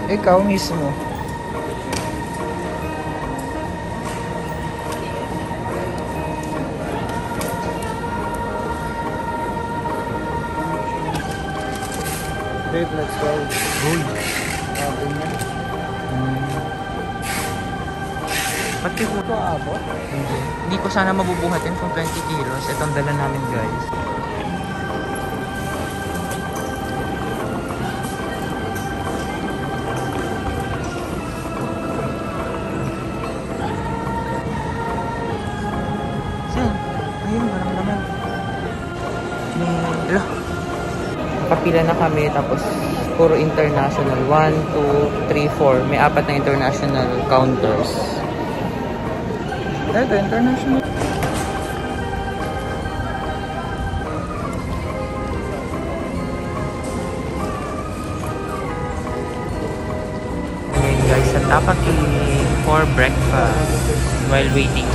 Ikaw mismo. Babe, let's go. Uy. Abot niya. Pati ko Ito abot? hindi ko sana mabubuhatin kung 20 kilos. Itong dala namin, guys. Ayun, parang naman. Hello. Papila na kami, tapos puro international. 1, 2, 3, 4. May 4 na international counters. Ito, international. Ngayon guys, sa Tapaki for breakfast while waiting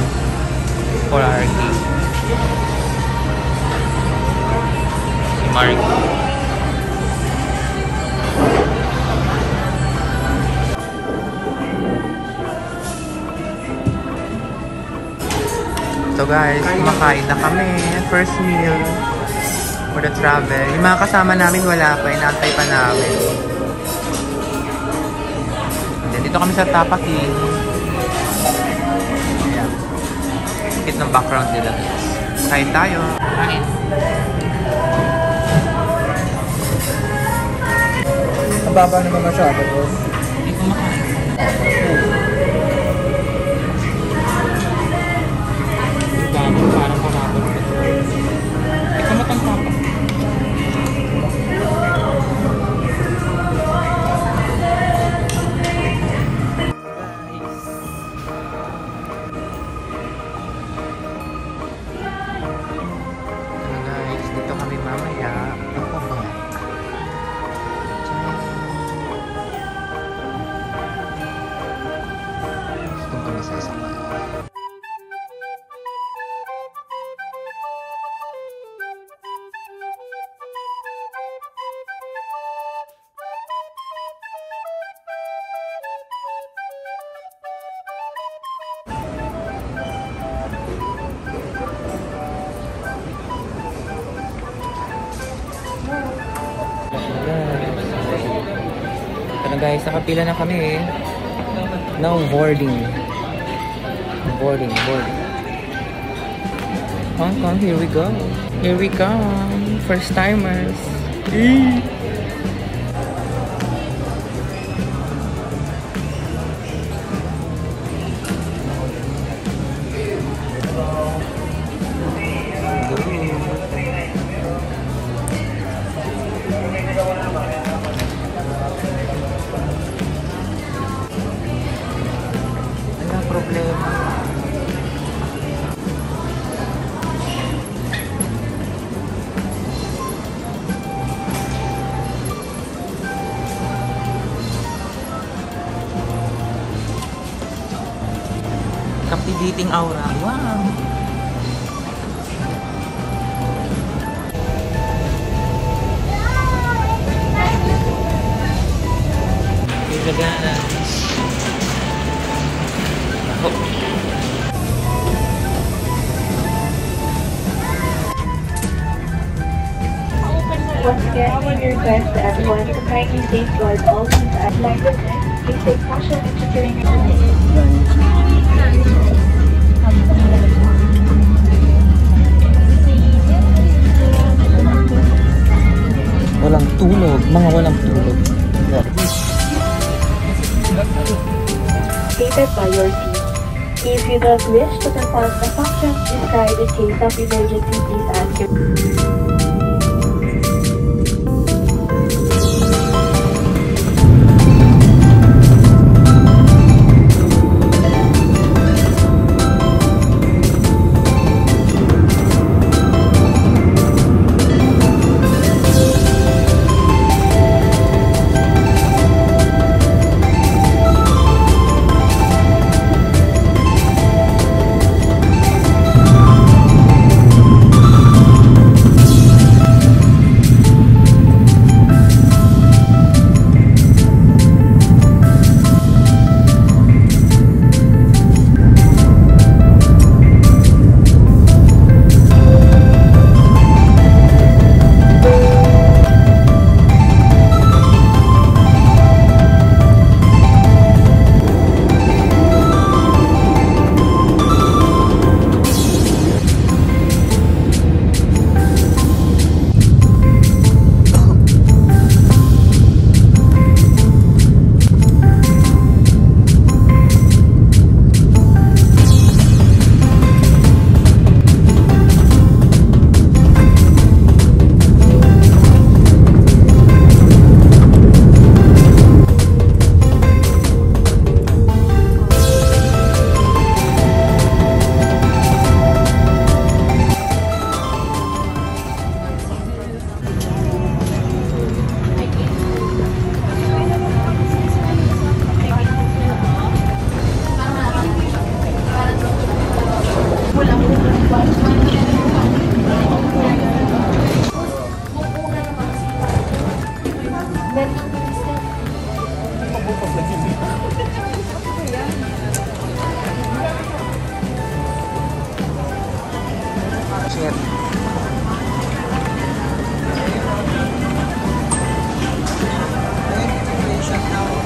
for our gate. Si Mark. So guys, kumakain na kami. First meal for the travel. Yung mga kasama namin wala pa, inaantay pa namin. Dito kami sa Tapaki. Sikit ng background nila. Kain tayo. Kain. Ang baba naman masyado, bro. Hindi ko makain. Parang parabol. Hindi ko matangkapa. Guys, dito kami mamaya. Pagpabak. Gusto kami sasakay. Pero guys, nakapila na kami eh. Now boarding. Boarding. Hong Kong, here we go. Here we come. First timers. Problema. Captivating aura. Wow. Once again, we request to everyone to kindly safeguard all things at like this. Please take caution in securing your Walang tulog. Mga walang tulog. Stated by your team. If you don't wish to perform the functions described in case of emergency, please ask your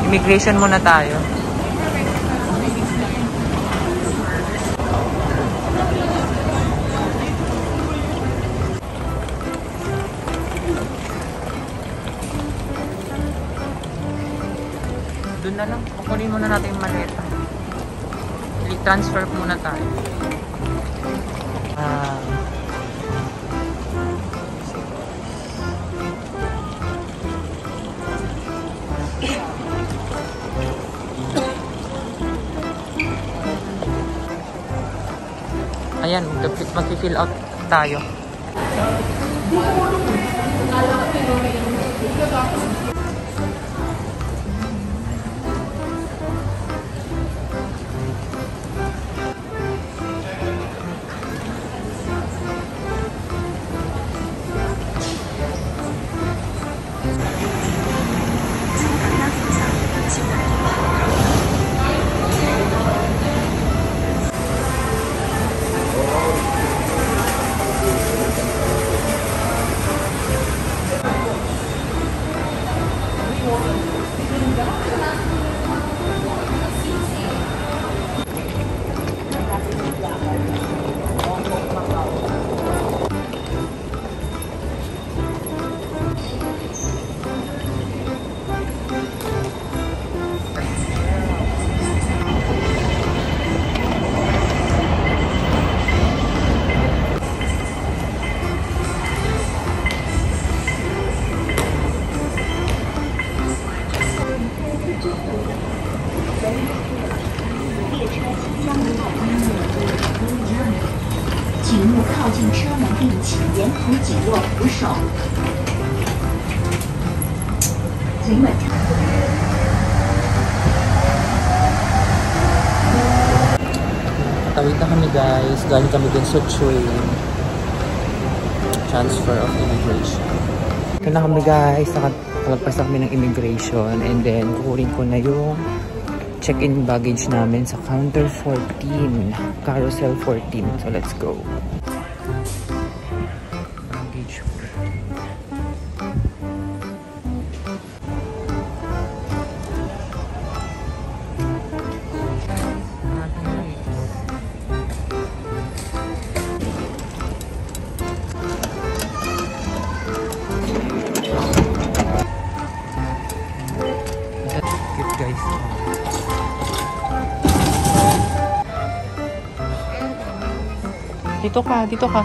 Immigration muna tayo. Doon na lang. Kukunin muna natin yung maleta. Transfer muna tayo. Ayan, mag-fill out tayo. Tawid na kami guys, galing kami din sa train. Transfer of immigration. Ito na kami guys, nakalagpas na kami ng immigration and then kukurin ko na yung check-in baggage namin sa counter 14, carousel 14. So let's go. Baggage. Guys. Dito ka.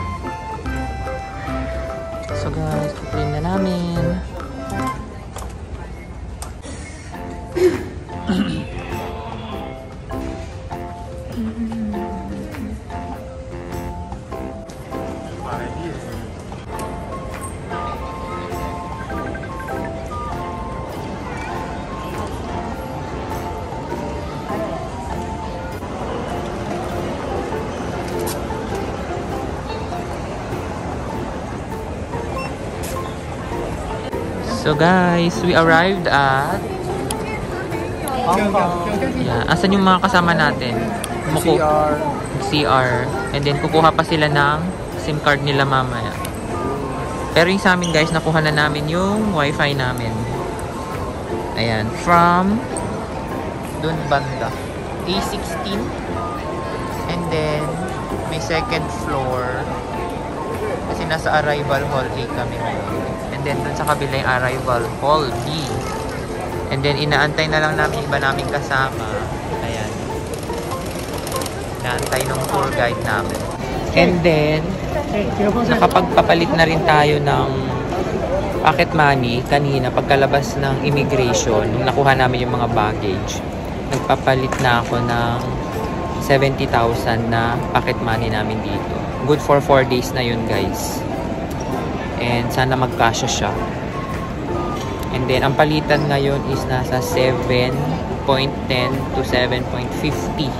So guys, kukunin na namin. So guys, we arrived at Hong Kong. Yeah. Asan yung mga kasama natin? CR. And then kukuha pa sila ng SIM card nila mamaya. Pero yung sa amin guys, nakuha na namin yung wifi namin. Ayan. From dun banda. A16. And then may second floor. Kasi nasa arrival hall A kami ngayon. And then dun sa kabila yung arrival hall B. And then inaantay na lang namin iba naming kasama. Ayan. Inaantay ng tour guide namin. And then nakapagpapalit na rin tayo ng pocket money kanina pagkalabas ng immigration. Nung nakuha namin yung mga baggage. Nagpapalit na ako ng 70,000 na pocket money namin dito. Good for 4 days na yun guys. And sana magkasya siya. And then ang palitan ngayon is nasa 7.10 to 7.50.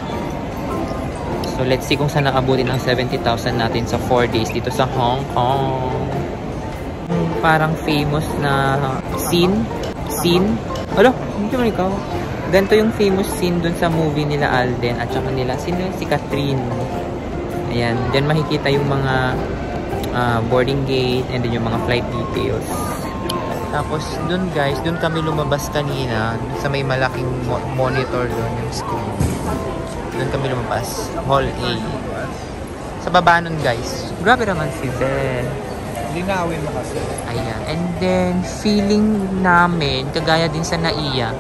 So let's see kung saan nakabutin ang 70,000 natin sa 4 days dito sa Hong Kong. Parang famous na scene. Alo, hindi mo ikaw. Ganito yung famous scene dun sa movie nila Alden at saka nila si Catherine. Ayan, dyan makikita yung mga boarding gate and then yung mga flight details. Tapos dun guys, dun kami lumabas kanina sa may malaking monitor doon yung screen. Dun kami lumabas. Hall A. Sa baba nun guys. Grabe naman si Ben. Linawin mo kasi. Ayan. And then, feeling namin, kagaya din sa NAIA,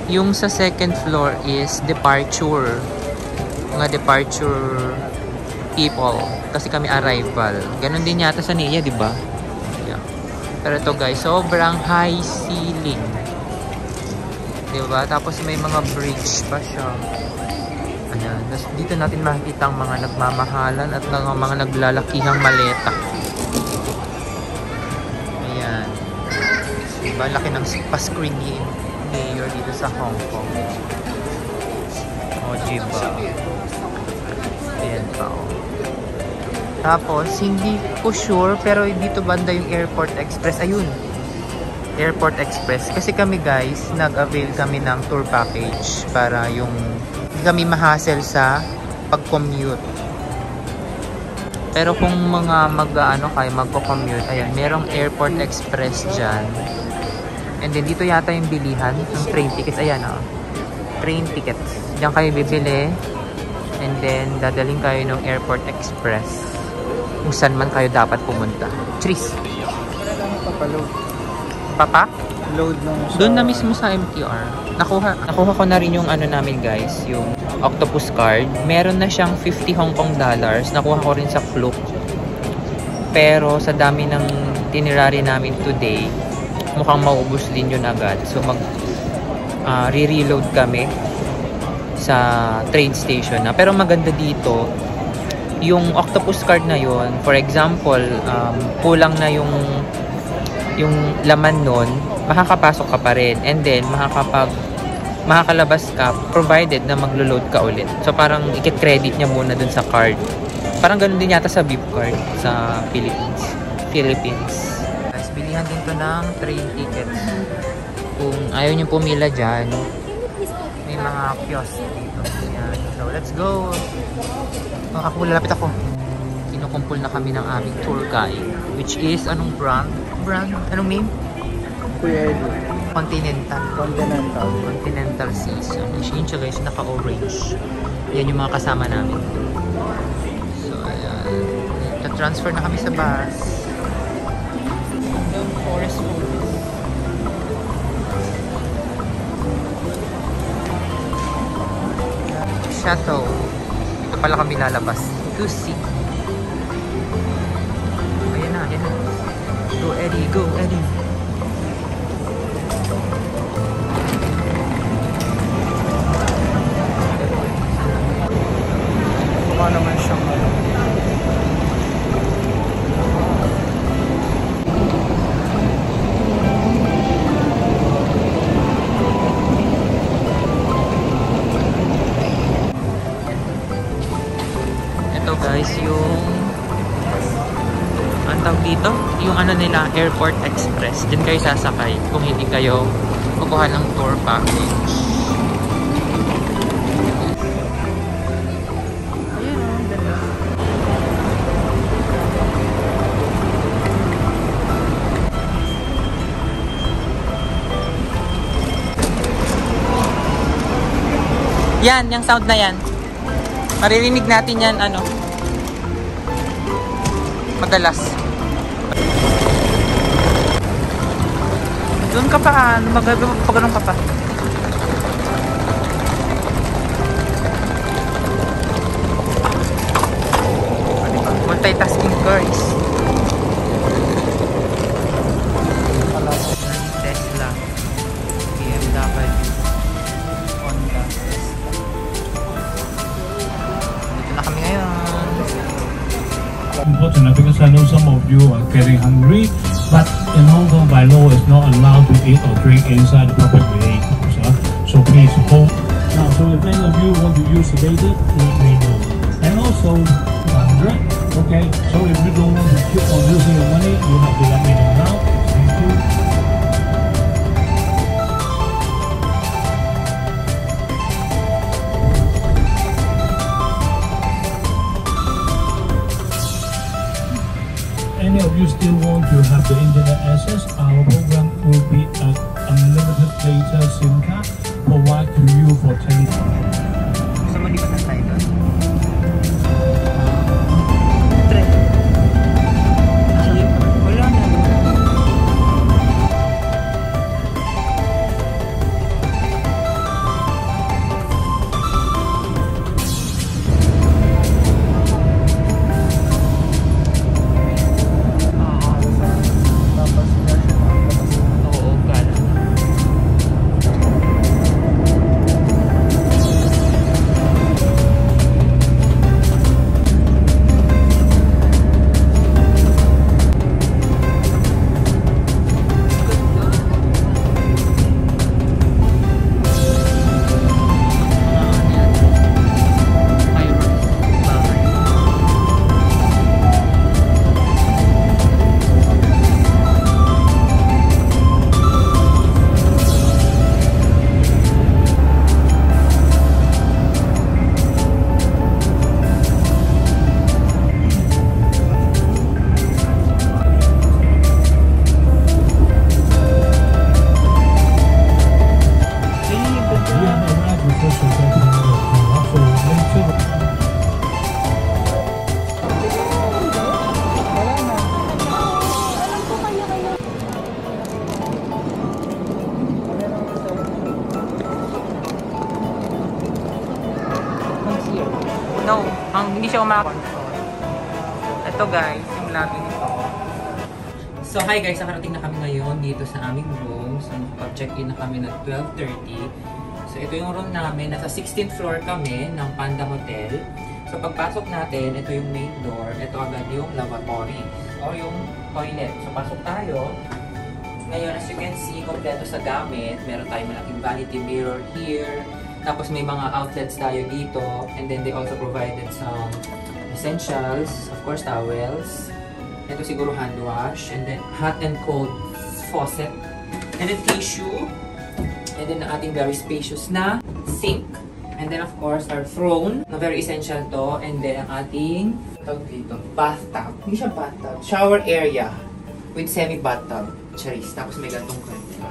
yung sa second floor is departure. Mga departure people. Kasi kami arrival. Ganon din yata sa NAIA, di ba? Yeah. Pero ito guys, sobrang high ceiling. Di ba? Tapos may mga bridge pa siya. Ayan. Dito natin makikita ang mga nagmamahalan at mga naglalakihang maleta. Diba? Laki ng pa-screen ni Mayor dito sa Hong Kong. O, diba? Ayan pa, o. Tapos, hindi ko sure, pero dito banda yung Airport Express. Ayun. Airport Express. Kasi kami guys, nag-avail kami ng tour package para yung hindi kami ma-hassle sa pag-commute. Pero kung mga magko-commute, ayan, merong Airport Express dyan. And then dito yata yung bilihan ng train tickets. Ayan, oh. Train tickets. Diyan kayo bibili. And then dadaling kayo ng Airport Express. Kung saan man kayo dapat pumunta. Tris. Wala lang papaload. Papa? Load nung sa... Doon na mismo sa MTR. Nakuha ko na rin yung ano namin guys, yung Octopus card. Meron na siyang 50 Hong Kong dollars. Nakuha ko rin sa Klook. Pero sa dami ng itinerary namin today, mukhang maubos din yun agad. So re-reload kami sa train station na. Pero maganda dito, yung Octopus card na yun, for example, kulang na yung laman nun, makakapasok ka pa rin. And then, makakalabas ka provided na maglo-load ka ulit. So parang i-credit niya muna dun sa card. Parang ganun din yata sa VIP card sa Philippines. Guys, bilihan din to ng train tickets. Kung ayaw nyo pumila dyan, may mga kiosk dito. Ayan. So let's go! Lalapit ako. Kinukumpul na kami ng aming tour guide. Which is, anong brand? Anong name? Kuya Edu. Continental Season. Yun siya guys, naka-orange. Yan yung mga kasama namin. So, ayan. Na-transfer na kami sa bus. Yung Forest Road. Chateau. Ito pala kami lalabas. Goosey. Ayan na. Go Eddie, go Eddie. Mukha naman siyang ito guys, yung ang tawag dito, yung ano nila, Airport Express. Diyan kayo sasakay kung hindi kayo kukuha ng tour package. Yan, yung sound na yan. Maririnig natin yan, ano, madalas. Doon ka pa, magpagano'n ka pa. Multitasking cars. Tesla, BMW, Honda. Dito na kami ngayon. Important because I know some of you are getting hungry, but in Hong Kong by law it's not allowed to eat or drink inside the public vehicles. So please hold. Now, so if any of you want to use the lady, let me know. And also, 100. Okay. So if you don't want to keep on using your money, you have to let me know now. Thank you. Any of you still want to have the internet access, our program the first hotel in the so later. No, hindi siya umakot. Ito guys, yung lobby nito. So hi guys, nakarating na kami ngayon dito sa aming room. So nakapag-check-in na kami na 12:30. So ito yung room namin. Nasa 16th floor kami ng Panda Hotel. So pagpasok natin, ito yung main door. Ito agad yung lavatory o yung toilet. So pasok tayo. Ngayon, as you can see, kompleto sa gamit. Meron tayong malaking vanity mirror here. Tapos may mga outlets tayo dito. And then they also provided some essentials. Of course, towels. Ito siguro hand wash. And then hot and cold faucet. And then tissue. And then ang ating very spacious na sink. And then of course, our throne. Na very essential to. And then ang ating dito, bathtub. Hindi siya bathtub. Shower area. With semi-bathtub. Charis. Tapos may gantong curtain.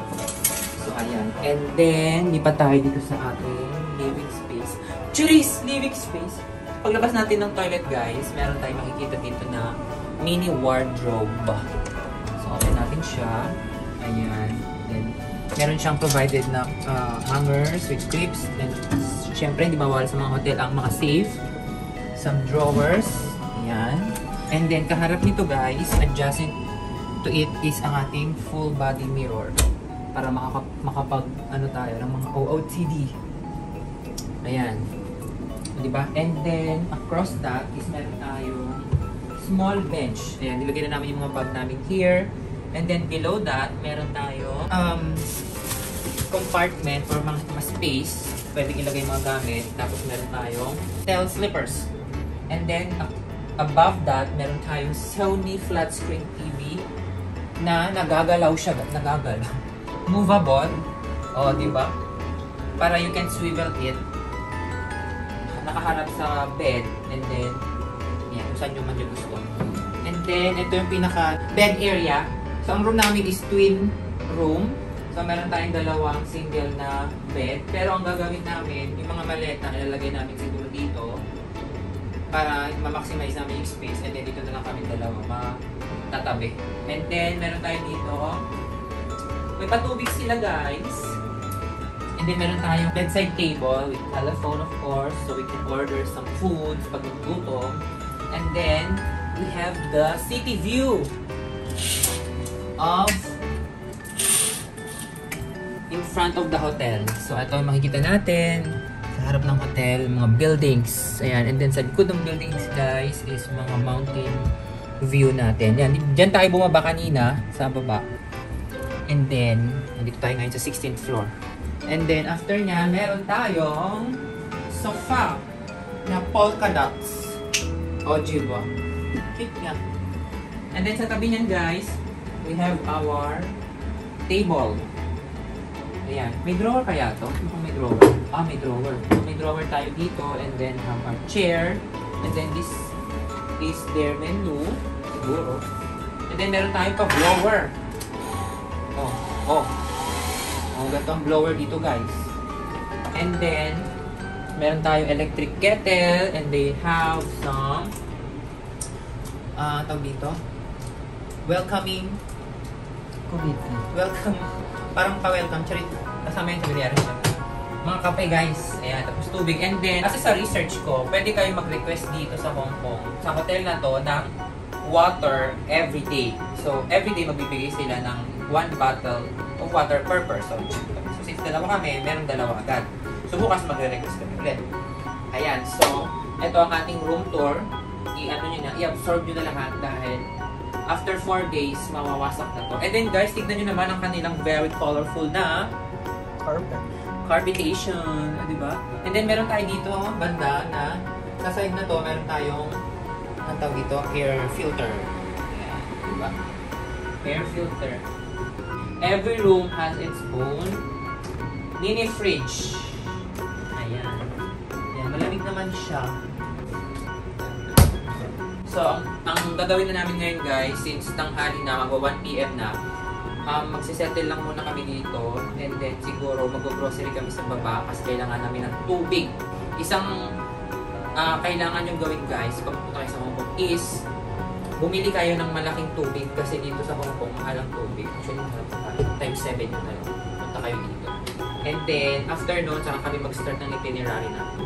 So, ayan. And then, lipat tayo dito sa ating living space. Charis! Living space! Paglabas natin ng toilet, guys, meron tayong makikita dito na mini wardrobe. So, open natin siya. Ayan. Then, meron siyang provided na hangers with clips. And, syempre, hindi bawal sa mga hotel ang mga safe. Some drawers. Ayan. And then, kaharap nito, guys, adjacent to it is ang ating full body mirror para makapag ano tayo ng mga OOTD. Ayan. Diba? And then across that is meron tayong small bench. Ayan, nilagay na namin yung mga bag namin here. And then below that, meron tayong compartment or mga space. Pwedeng ilagay mga gamit. Tapos meron tayong tail slippers. And then above that, meron tayong Sony flat screen TV na nagagalaw siya, nagagalaw. Movable. O, diba? Para you can swivel it. Nakaharap sa bed. And then, yan, kung saan nyo man yung gusto. And then, ito yung pinaka bed area. So, ang room namin is twin room. So, meron tayong dalawang single na bed. Pero ang gagawin namin, yung mga maleta, ilalagay namin siguro dito para ma-maximize namin yung space. And then, dito na lang kami dalawa tatabi. And then, meron tayo dito. May patubig sila, guys. And then, meron tayong bedside table with telephone, of course. So, we can order some foods pag naggutom. And then, we have the city view of in front of the hotel. So, ito yung makikita natin. Sa harap ng hotel, mga buildings. Ayan. And then, sa likod ng buildings, guys, is mga mountain view natin. Yan, dyan tayo bumaba kanina sa baba. And then, nandito tayo ngayon sa 16th floor. And then, after nya, meron tayong sofa na polka dots. O, diba? Cute nga. And then, sa tabi niyan, guys, we have our table. Ayan. May drawer kaya to? Mukhang may drawer. Ah, may drawer. So, may drawer tayo dito. And then, have our chair. And then, this is their menu, siguro. And then, meron tayong pa-blower. Oh, ganito ang blower dito, guys. And then, meron tayong electric kettle. And they have some, tawag dito, welcoming, parang pa-welcome, charit. Kasama yung tumilyari siya. Mga kape, guys. Ayan, tapos tubig. And then, kasi sa research ko, pwede kayo mag-request dito sa Hong Kong, sa hotel na to, ng water every day. So, every day magbibigay sila ng 1 bottle of water per person. So, since dalawa kami, meron dalawa agad. So, bukas magre-request kami ulit. Ayan, so, ito ang ating room tour. I-absorb nyo na lahat dahil after 4 days, mawawasak na to. And then, guys, tignan nyo naman ang kanilang very colorful na carpetation, diba? And then, meron tayo dito banda na sa side na to, meron tayong ang tawag dito, air filter. Ayan, diba? Air filter. Every room has its own mini fridge. Ayan. Ayan, malamig naman siya. So, ang gagawin na namin ngayon, guys, since tanghali na, mag-1 PM na, magsisettle lang muna kami dito. And then siguro mag-grocery kami sa baba kasi kailangan namin ng tubig. Isang kailangan yung gawin guys pag pupunta kayo sa Hong Kong is bumili kayo ng malaking tubig kasi dito sa Hong Kong mahal ang tubig. Actually, times 7 yun na lang. Punta kayo dito. And then, after nun, saka kami mag-start ng itinerary natin.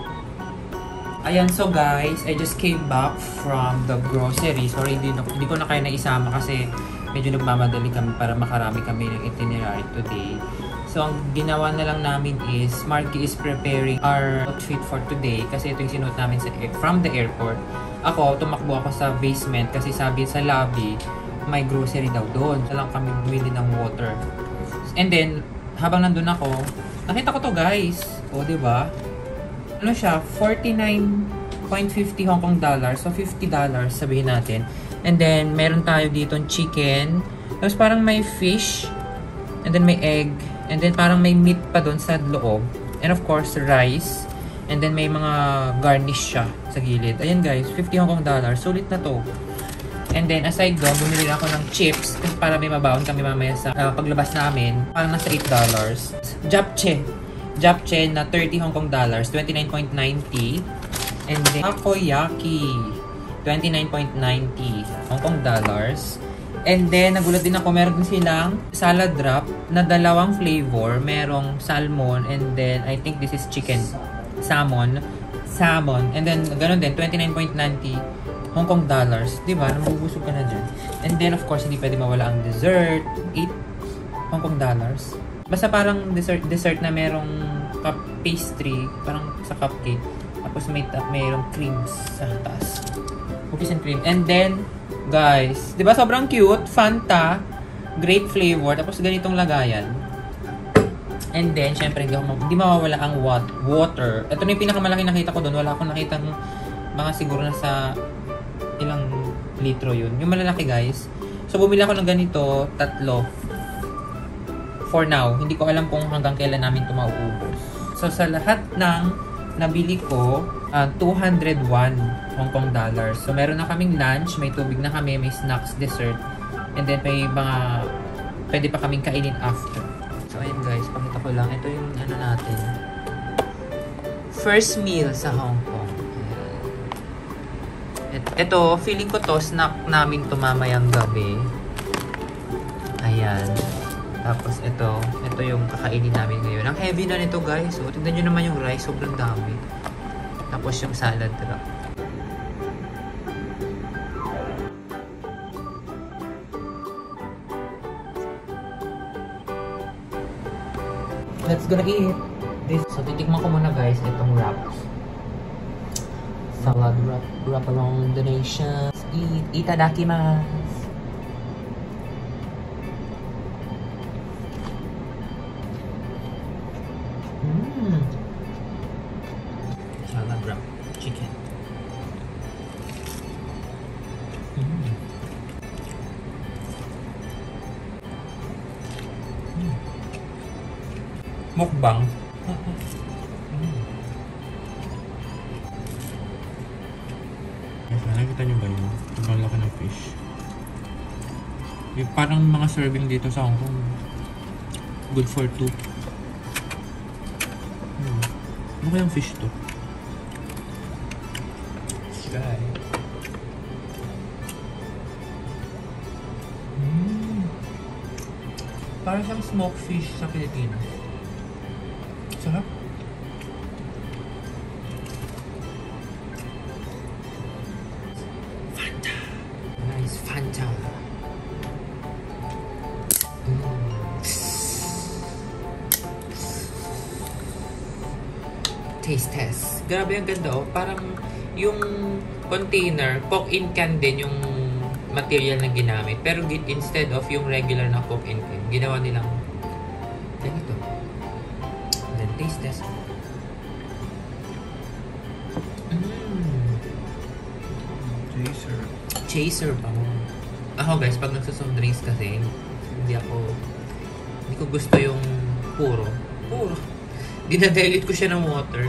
Ayan, so guys, I just came back from the grocery. Sorry, hindi ko na kayo naisama kasi medyo nagmamadali kami para makarami kami ng itinerary today. So, ang ginawa na lang namin is, Marky is preparing our outfit for today kasi ito yung sinuot namin from the airport. Ako, tumakbo ako sa basement kasi sabi sa lobby, may grocery daw doon. So lang kami bumili ng water. And then, habang nandun ako, nakita ko to guys. O, diba? Ano siya? 49.50 Hong Kong dollars. So, $50 sabihin natin. And then, meron tayo dito chicken. Tapos parang may fish. And then may egg. And then parang may meat pa doon sa loob. And of course, rice. And then may mga garnish siya sa gilid. Ayan guys, 50 Hong Kong dollars. Sulit na to. And then aside doon, bumili ako ng chips. Kasi para may mabaon kami mamaya sa paglabas namin. Parang nasa $8. Japchae. Japchae na 30 Hong Kong dollars. 29.90. And then takoyaki. 29.90 Hong Kong dollars. And then, nagulat din ako, meron din silang salad wrap na dalawang flavor. Merong salmon and then, I think this is chicken. Salmon. And then, ganun din, 29.90 Hong Kong dollars. Diba? Nabubusog ka na dyan. And then, of course, hindi pwede mawala ang dessert. 8 Hong Kong dollars. Basta parang dessert na merong pastry, parang sa cupcake. Tapos mayroong creams sa taas. Cookies and cream. And then, guys, di ba sobrang cute? Fanta, grape flavor, tapos ganitong lagayan. And then, syempre, hindi mawawala ang water. Ito na yung pinakamalaki nakita ko doon. Wala akong nakitang mga siguro na sa ilang litro yun. Yung malalaki, guys. So, bumili ako ng ganito, 3. For now, hindi ko alam kung hanggang kailan namin ito mauubos. So, sa lahat ng nabili ko, 201 Hong Kong dollars. So, meron na kaming lunch, may tubig na kami, may snacks, dessert, and then may mga pwede pa kaming kainin after. So, ayun guys, pakita ko lang. Ito yung ano natin. First meal sa Hong Kong. Ito, feeling ko to, snack namin to mamayang gabi. Ayan. Tapos ito yung kakainin namin ngayon. Ang heavy na nito guys. So, tignan nyo naman yung rice, sobrang dami. Tapos yung salad wrap. Let's gonna eat this. So, titikman ko muna guys itong wraps. Salad wrap around the nation. Eat. Itadakimasu. Salad wrap chicken. Mukbang. Nakikita nyo ba yun? Ang laki ng fish. Yung parang mga serving dito sa Hong Kong. Good for 2. Ano kayang fish to? Try. Parang siyang smoked fish sa Pilipinas. Sarap. Fanta. Nice Fanta. Taste test. Grabe ang ganda oh. Parang yung container, Coke in can din yung material na ginamit. Pero instead of yung regular na Coke in can, ginawa nilang ganito. Then taste test. Chaser pa mo. Ako guys, pag nagsasoft drinks kasi, hindi ko gusto yung puro. Dinadilit ko siya ng water.